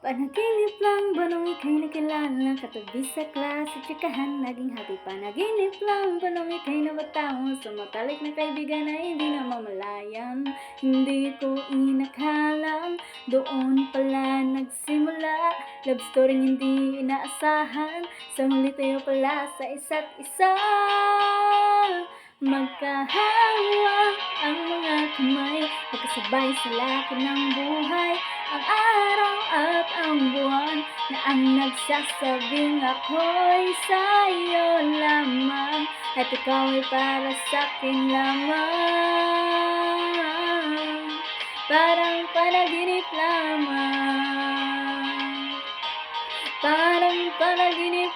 Panaginip lang ba nung ika'y nakilala, katabi sa klase, tsikahan, naging happy. Panaginip lang ba nung ika'y nabatawan, sa matalik na kaibigan na hindi na mamalayan. Hindi ko inakalang doon pala nagsimula, love story hindi inaasahan, sa huli tayo pala sa isa't isa. Magkahawak ang mga kamay, magkasabay sa laki ng buhay, ang araw at ang buwan, na ang nagsasabing ako'y sa'yo lamang, at ikaw ay para sa'kin lamang. Parang panaginip lamang, parang panaginip